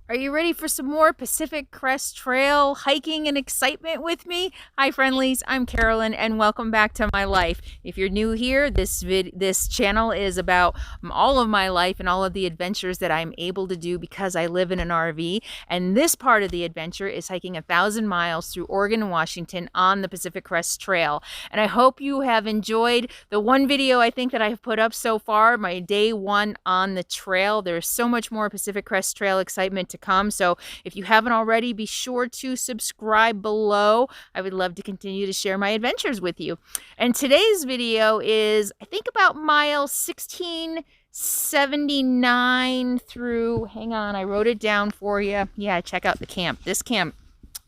Are you ready for some more Pacific Crest Trail hiking and excitement with me? Hi friendlies, I'm Carolyn and welcome back to my life. If you're new here, this channel is about all of my life and all of the adventures that I'm able to do because I live in an RV. And this part of the adventure is hiking 1,000 miles through Oregon and Washington on the Pacific Crest Trail. And I hope you have enjoyed the one video I think that I've put up so far, my day one on the trail. There's so much more Pacific Crest Trail excitement to come. So if you haven't already, be sure to subscribe below. I would love to continue to share my adventures with you. And today's video is, I think, about mile 1679 through, hang on, I wrote it down for you. Yeah, check out the camp. This camp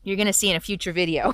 you're going to see in a future video.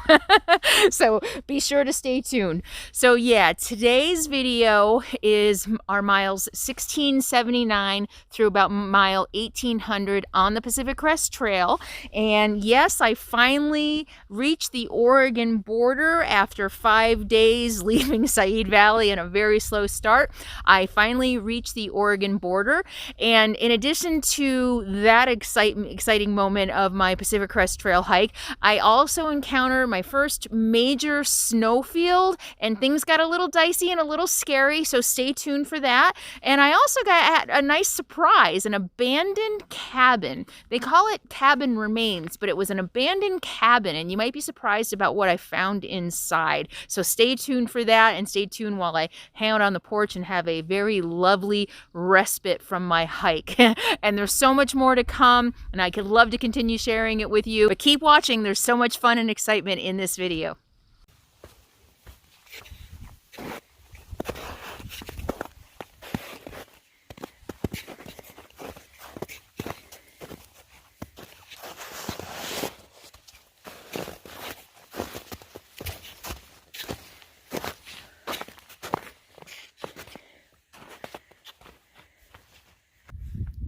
So be sure to stay tuned. So yeah, today's video is our miles 1679 through about mile 1800 on the Pacific Crest Trail. And yes, I finally reached the Oregon border after 5 days leaving Said Valley and a very slow start. I finally reached the Oregon border. And in addition to that exciting moment of my Pacific Crest Trail hike, I also encountered my first major snowfield, and things got a little dicey and a little scary, so stay tuned for that. And I also got a nice surprise, an abandoned cabin. They call it cabin remains, but it was an abandoned cabin, and you might be surprised about what I found inside. So stay tuned for that, and stay tuned while I hang out on the porch and have a very lovely respite from my hike. And there's so much more to come, and I could love to continue sharing it with you, but keep watching. There's so much fun and excitement in this video.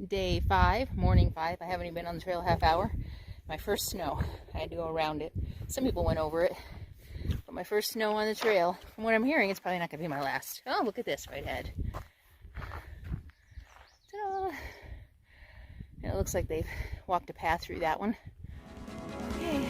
Day 5, morning 5. I haven't even been on the trail a half hour. My first snow. I had to go around it. Some people went over it, but my first snow on the trail. From what I'm hearing, it's probably not going to be my last. Oh, look at this right ahead. Ta-da! And it looks like they've walked a path through that one. Okay.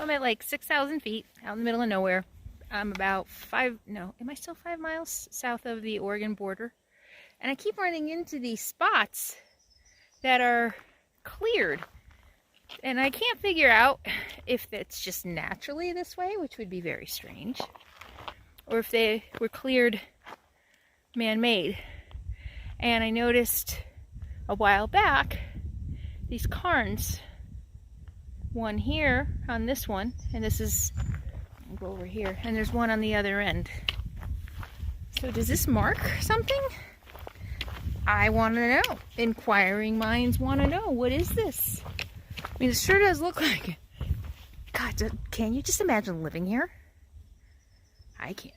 I'm at like 6,000 feet out in the middle of nowhere. I'm about am I still 5 miles south of the Oregon border? And I keep running into these spots that are cleared. And I can't figure out if it's just naturally this way, which would be very strange, or if they were cleared man-made. And I noticed a while back these cairns. One here on this one, and this is, I'll go over here, and there's one on the other end. So does this mark something? I want to know. Inquiring minds want to know. What is this? I mean, it sure does look like it. God, can you just imagine living here? I can't.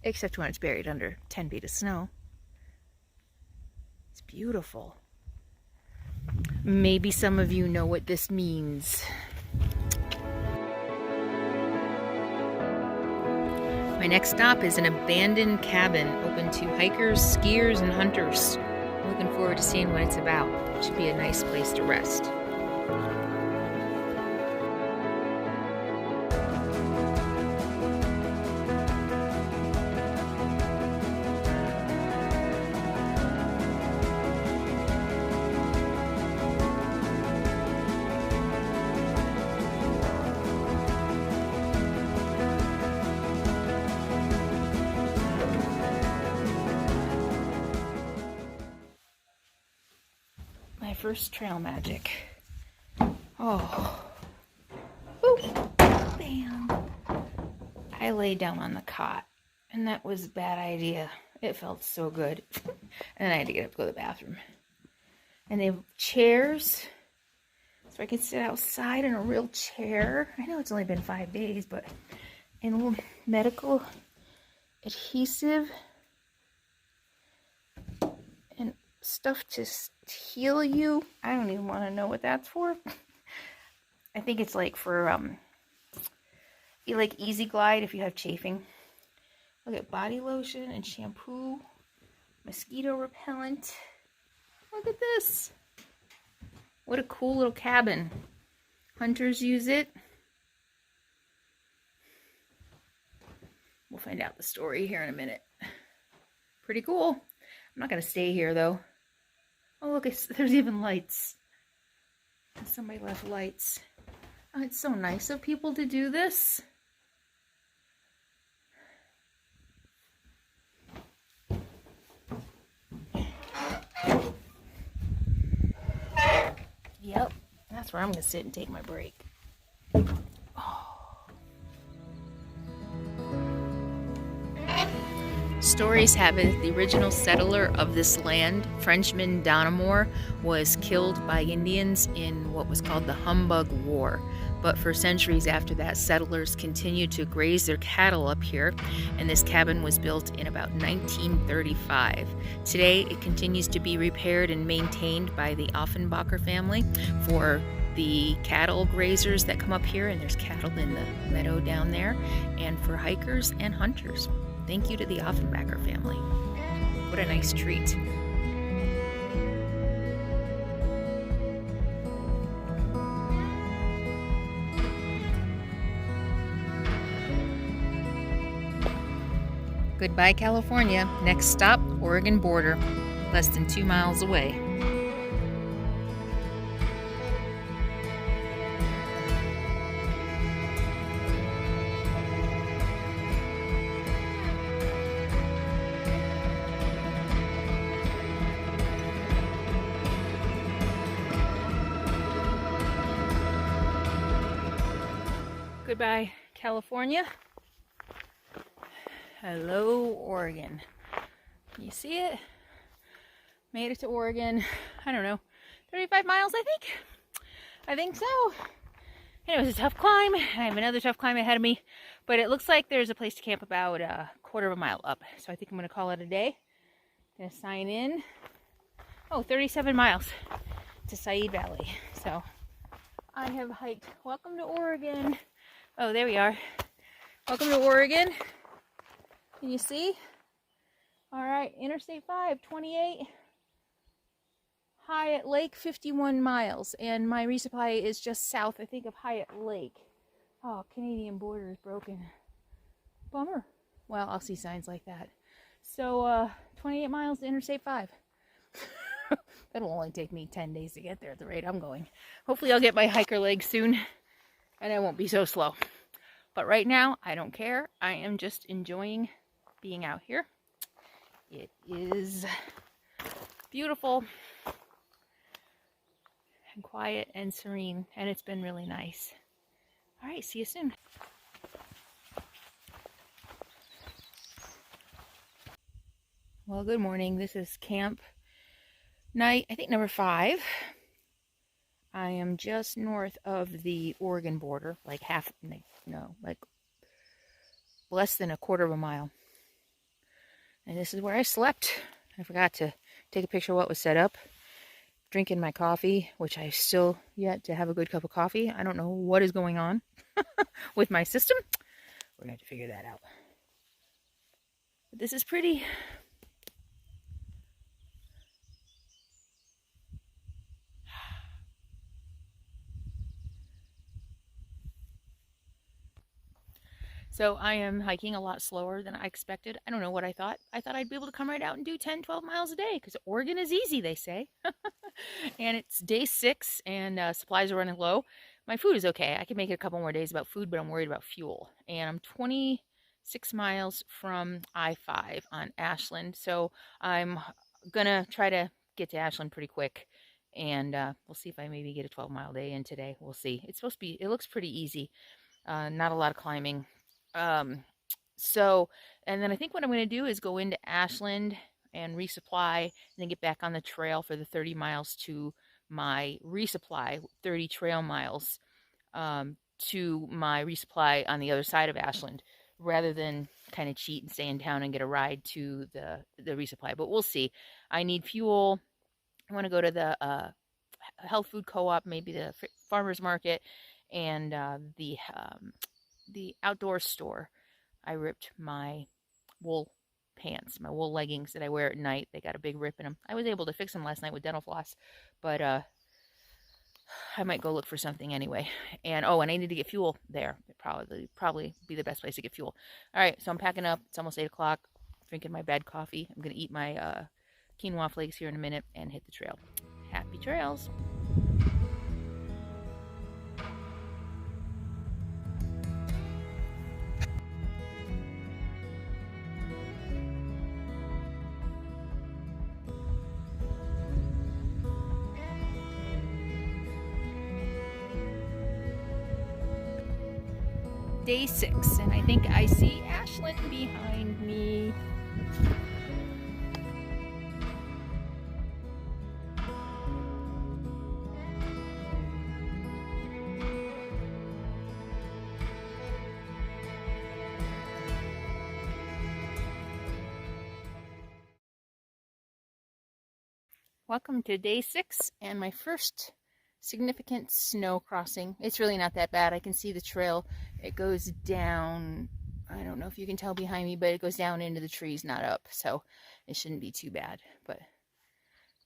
Except when it's buried under 10 feet of snow. It's beautiful. Maybe some of you know what this means. My next stop is an abandoned cabin open to hikers, skiers, and hunters. I'm looking forward to seeing what it's about. It should be a nice place to rest. My first trail magic. Oh. Ooh. Bam. I lay down on the cot, and that was a bad idea. It felt so good. And then I had to get up to go to the bathroom. And they have chairs, so I can sit outside in a real chair. I know it's only been 5 days, but and a little medical adhesive and stuff to heal you. I don't even want to know what that's for. I think it's like for like Easy Glide if you have chafing. Look at body lotion and shampoo, mosquito repellent. Look at this. What a cool little cabin. Hunters use it. We'll find out the story here in a minute. Pretty cool. I'm not going to stay here though. Oh look, there's even lights. Somebody left lights. Oh, it's so nice of people to do this. Yep, that's where I'm going to sit and take my break. Oh. Stories have it the original settler of this land, Frenchman Donna, was killed by Indians in what was called the Humbug War. But for centuries after that, settlers continued to graze their cattle up here, and this cabin was built in about 1935. Today, it continues to be repaired and maintained by the Offenbacher family for the cattle grazers that come up here, and there's cattle in the meadow down there, and for hikers and hunters. Thank you to the Offenbacher family. What a nice treat. Goodbye, California. Next stop, Oregon border, less than 2 miles away. Goodbye, California. Hello, Oregon. You see it? Made it to Oregon. I don't know, 35 miles, I think. I think so. And it was a tough climb. I have another tough climb ahead of me, but it looks like there's a place to camp about a quarter of a mile up. So I think I'm going to call it a day. Gonna sign in. Oh, 37 miles to Said Valley. So I have hiked. Welcome to Oregon. Oh, there we are. Welcome to Oregon. Can you see? All right, Interstate 5, 28. Hyatt Lake, 51 miles. And my resupply is just south, I think, of Hyatt Lake. Oh, Canadian border is broken. Bummer. Well, I'll see signs like that. So, 28 miles to Interstate 5. That'll only take me 10 days to get there at the rate I'm going. Hopefully I'll get my hiker leg soon, and I won't be so slow. But right now, I don't care. I am just enjoying being out here. It is beautiful and quiet and serene, and it's been really nice. All right, see you soon. Well, good morning. This is camp night, I think number 5. I am just north of the Oregon border, like like less than a quarter of a mile. And this is where I slept. I forgot to take a picture of what was set up. Drinking my coffee, which I still yet to have a good cup of coffee. I don't know what is going on with my system. We're going to have to figure that out. But this is pretty. So I am hiking a lot slower than I expected. I don't know what I thought. I thought I'd be able to come right out and do 10, 12 miles a day because Oregon is easy, they say. And it's day 6 and supplies are running low. My food is okay. I can make it a couple more days about food, but I'm worried about fuel. And I'm 26 miles from I-5 on Ashland. So I'm going to try to get to Ashland pretty quick. And we'll see if I maybe get a 12-mile day in today. We'll see. It's supposed to be, it looks pretty easy. Not a lot of climbing. So, and then I think what I'm going to do is go into Ashland and resupply, and then get back on the trail for the 30 miles to my resupply, 30 trail miles to my resupply on the other side of Ashland, rather than kind of cheat and stay in town and get a ride to the resupply. But we'll see. I need fuel. I want to go to the health food co-op, maybe the farmer's market, and the outdoor store. I ripped my wool pants, my wool leggings that I wear at night. They got a big rip in them. I was able to fix them last night with dental floss, but I might go look for something anyway. And oh, and I need to get fuel there. It'd probably be the best place to get fuel. All right, so I'm packing up. It's almost 8 o'clock. Drinking my bad coffee. I'm gonna eat my quinoa flakes here in a minute and hit the trail. Happy trails. Day 6, and I think I see Ashland behind me. Welcome to day 6 and my first significant snow crossing. It's really not that bad. I can see the trail. It goes down, I don't know if you can tell behind me, but it goes down into the trees, not up. So it shouldn't be too bad. But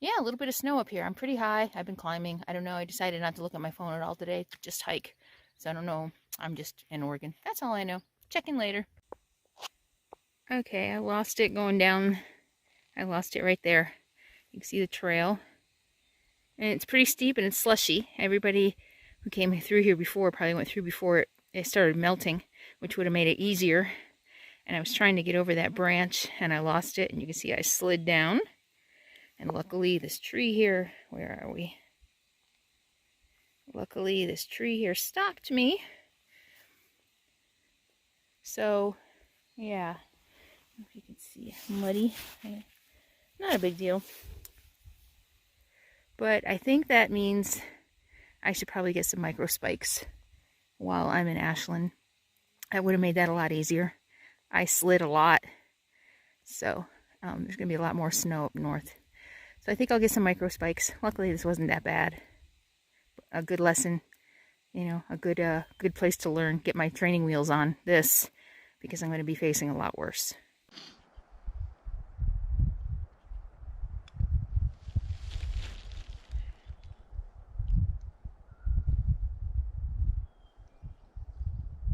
yeah, a little bit of snow up here. I'm pretty high. I've been climbing. I don't know. I decided not to look at my phone at all today. Just hike. So I don't know. I'm just in Oregon. That's all I know. Check in later. Okay, I lost it going down. I lost it right there. You can see the trail. And it's pretty steep and it's slushy. Everybody who came through here before probably went through before it started melting, which would have made it easier. And I was trying to get over that branch and I lost it. And you can see I slid down. And luckily this tree here, where are we? Luckily this tree here stopped me. So, yeah. I don't know if you can see, muddy. Not a big deal. But I think that means I should probably get some micro spikes while I'm in Ashland. That would have made that a lot easier. I slid a lot. So there's going to be a lot more snow up north. So I think I'll get some micro spikes. Luckily this wasn't that bad. A good lesson, you know, a good place to learn. Get my training wheels on this because I'm going to be facing a lot worse.